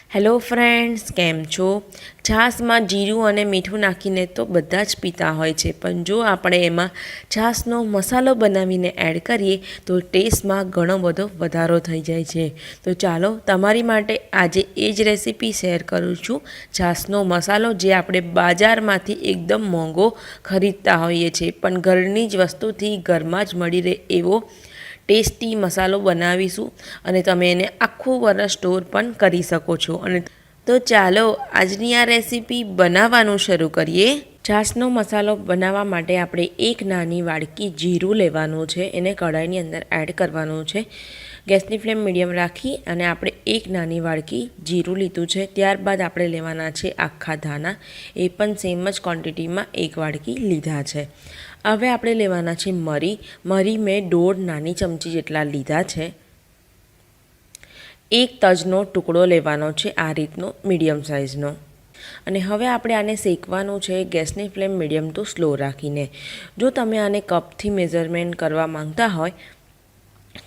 Hello friends, કેમ છો? છાશમાં જીરું અને મીઠું નાખીને તો બધા જ પીતા હોય છે, પણ જો આપણે એમાં છાશનો મસાલો બનાવીને એડ કરીએ તો ટેસ્ટમાં ઘણો બધો વધારો થઈ જાય છે. તો ચાલો તમારી માટે આજે એ જ રેસીપી શેર કરું છું. છાશનો મસાલો જે આપણે બજારમાંથી એકદમ મોંઘો ખરીદતા હોઈએ છીએ, પણ ઘરની જ વસ્તુથી ઘરમાં જ મળી રહે એવો ટેસ્ટી મસાલો બનાવીશું અને તમે એને આખું વર્ષ સ્ટોર પણ કરી શકો છો. અને તો ચાલો આજની આ રેસીપી બનાવવાનું શરૂ કરીએ. છાશનો મસાલો બનાવવા માટે આપણે એક નાની વાડકી જીરું લેવાનું છે, એને કઢાઈની અંદર એડ કરવાનું છે. ગેસની ફ્લેમ મીડિયમ રાખી અને આપણે એક નાની વાડકી જીરું લીધું છે. ત્યારબાદ આપણે લેવાના છે આખા ધાણા, એ પણ સેમ જ ક્વોન્ટિટીમાં એક વાડકી લીધા છે. હવે આપણે લેવાના છે મરી મેં 1.5 નાની ચમચી જેટલા લીધા છે. એક તજનો ટુકડો લેવાનો છે, આ રીતનો મીડિયમ સાઇઝનો. અને હવે આપણે આને શેકવાનું છે ગેસની ફ્લેમ મીડિયમ ટુ સ્લો રાખીને. જો તમે આને કપથી મેઝરમેન્ટ કરવા માંગતા હોય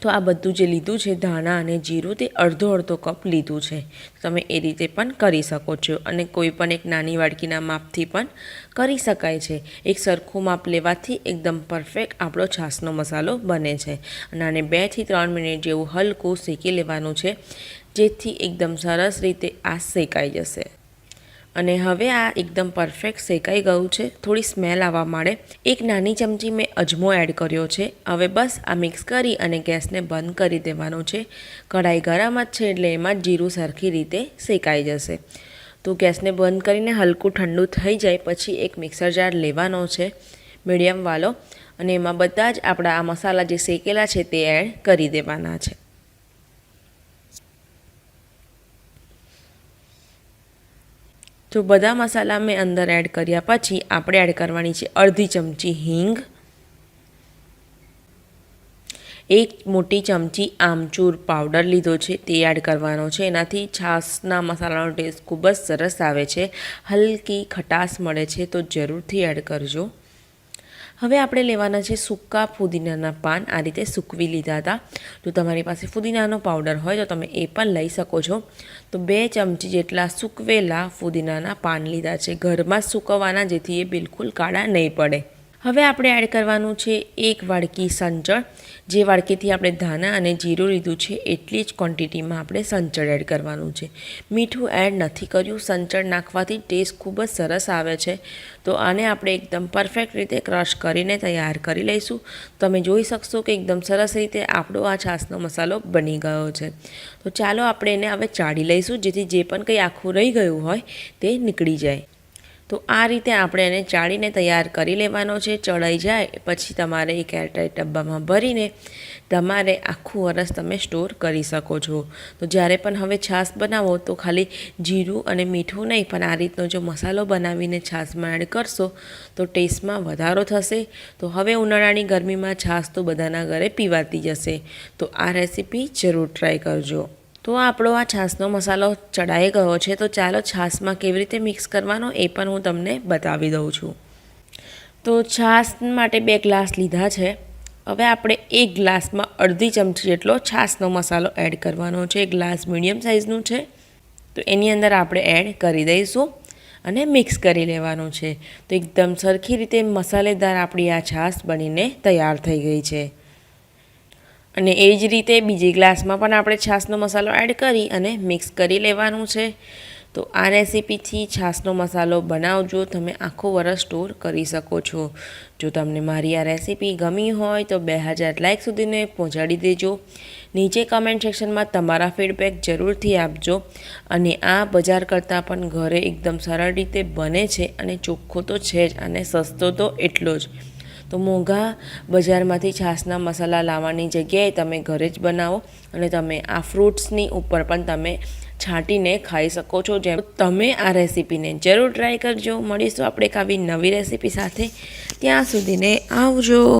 તો આ બધું જે લીધું છે ધાણા અને જીરું તે અડધો કપ લીધું છે. તમે એ રીતે પણ કરી શકો છો અને કોઈ પણ એક નાની વાડકીના માપથી પણ કરી શકાય છે. એક સરખું માપ લેવાથી એકદમ પરફેક્ટ આપણો છાશનો મસાલો બને છે. અને આને 2 થી 3 મિનિટ જેવું હલકું શેકી લેવાનું છે, જેથી એકદમ સરસ રીતે આ શેકાઈ જશે. અને હવે આ એકદમ પરફેક્ટ શેકાઈ ગયું છે. થોડી સ્મેલ આવવા માંડે. એક નાની ચમચી મેં અજમો એડ કર્યો છે. હવે બસ આ મિક્સ કરી અને ગેસને બંધ કરી દેવાનો છે. કઢાઈ ગરમ જ છે એટલે એમાં જ જીરું સરખી રીતે શેકાઈ જશે. તો ગેસને બંધ કરીને હલકું ઠંડુ થઈ જાય પછી એક મિક્સર જાર લેવાનો છે મીડિયમ વાળો, અને એમાં બધા જ આપણા આ મસાલા જે શેકેલા છે તે એડ કરી દેવાના છે. તો બધા મસાલા મેં અંદર એડ કર્યા પછી આપણે એડ કરવાની છે અડધી ચમચી હિંગ, 1 મોટી ચમચી આમચૂર પાવડર લીધો છે તે એડ કરવાનો છે. એનાથી છાશના મસાલાનો ટેસ્ટ ખૂબ જ સરસ આવે છે, હલકી ખટાશ મળે છે, તો જરૂરથી એડ કરજો. હવે આપણે લેવાના છે સૂકા ફુદીનાના પાન. આ રીતે સૂકવી લીધા હતા. જો તમારી પાસે ફુદીનાનો પાવડર હોય તો તમે એ પણ લઈ શકો છો. તો 2 ચમચી જેટલા સૂકવેલા ફુદીનાના પાન લીધા છે. ઘરમાં જ સૂકવવાના, જેથી એ બિલકુલ કાળા નહીં પડે. હવે આપણે એડ કરવાનું છે 1 વાડકી સંચળ. જે વાડકીથી આપણે ધાણા અને જીરું લીધું છે એટલી જ ક્વોન્ટિટીમાં આપણે સંચળ એડ કરવાનું છે. મીઠું એડ નથી કર્યું. સંચળ નાખવાથી ટેસ્ટ ખૂબ જ સરસ આવે છે. તો આને આપણે એકદમ પરફેક્ટ રીતે ક્રશ કરીને તૈયાર કરી લઈશું. તમે જોઈ શકશો કે એકદમ સરસ રીતે આપણો આ છાશનો મસાલો બની ગયો છે. તો ચાલો આપણે એને હવે ચાળી લઈશું, જેથી જે પણ કંઈ આખું રહી ગયું હોય તે નીકળી જાય. તો આ રીતે આપણે એને ચાળીને તૈયાર કરી લેવાનો છે. ચડાઈ જાય પછી તમારે એક એરટાઈટ ડબ્બામાં ભરીને તમારે આખું વરસ તમે સ્ટોર કરી શકો છો. તો જ્યારે પણ હવે છાશ બનાવો તો ખાલી જીરું અને મીઠું નહીં, પણ આ રીતનો જો મસાલો બનાવીને છાશમાં એડ કરશો તો ટેસ્ટમાં વધારો થશે. તો હવે ઉનાળાની ગરમીમાં છાશ તો બધાના ઘરે પીવાતી જશે. તો આ રેસીપી જરૂર ટ્રાય કરજો. તો આપણો આ છાશનો મસાલો ચડાઈ ગયો છે. તો ચાલો છાશમાં કેવી રીતે મિક્સ કરવાનો એ પણ હું તમને બતાવી દઉં છું. તો છાશ માટે 2 ગ્લાસ લીધા છે. હવે આપણે 1 ગ્લાસમાં અડધી ચમચી જેટલો છાશનો મસાલો એડ કરવાનો છે. ગ્લાસ મીડિયમ સાઇઝનું છે, તો એની અંદર આપણે એડ કરી દઈશું અને મિક્સ કરી લેવાનું છે. તો એકદમ સરખી રીતે મસાલેદાર આપણી આ છાશ બનીને તૈયાર થઈ ગઈ છે. અને એ જ રીતે બીજી ગ્લાસમાં પણ આપણે છાશનો મસાલો એડ કરી અને મિક્સ કરી લેવાનું છે. તો આ રેસીપીથી છાશનો મસાલો બનાવજો, તમે આખું વરસ સ્ટોર કરી શકો છો. જો તમને મારી આ રેસીપી ગમી હોય તો 2000 લાઇક સુધીને પહોંચાડી દેજો. નીચે કમેન્ટ સેક્શનમાં તમારા ફીડબેક જરૂરથી આપજો. અને આ બજાર કરતાં પણ ઘરે એકદમ સરળ રીતે બને છે અને ચોખ્ખો તો છે જ, અને સસ્તો તો એટલો જ. તો મોંઘા બજારમાંથી છાશના મસાલા લાવવાની જગ્યાએ તમે ઘરે જ બનાવો અને તમે આ ફ્રૂટ્સની ઉપર પણ તમે છાંટીને ખાઈ શકો છો. જેમ તમે આ રેસીપીને જરૂર ટ્રાય કરજો. મળીશું આપણે એક આવી નવી રેસીપી સાથે. ત્યાં સુધીને આવજો.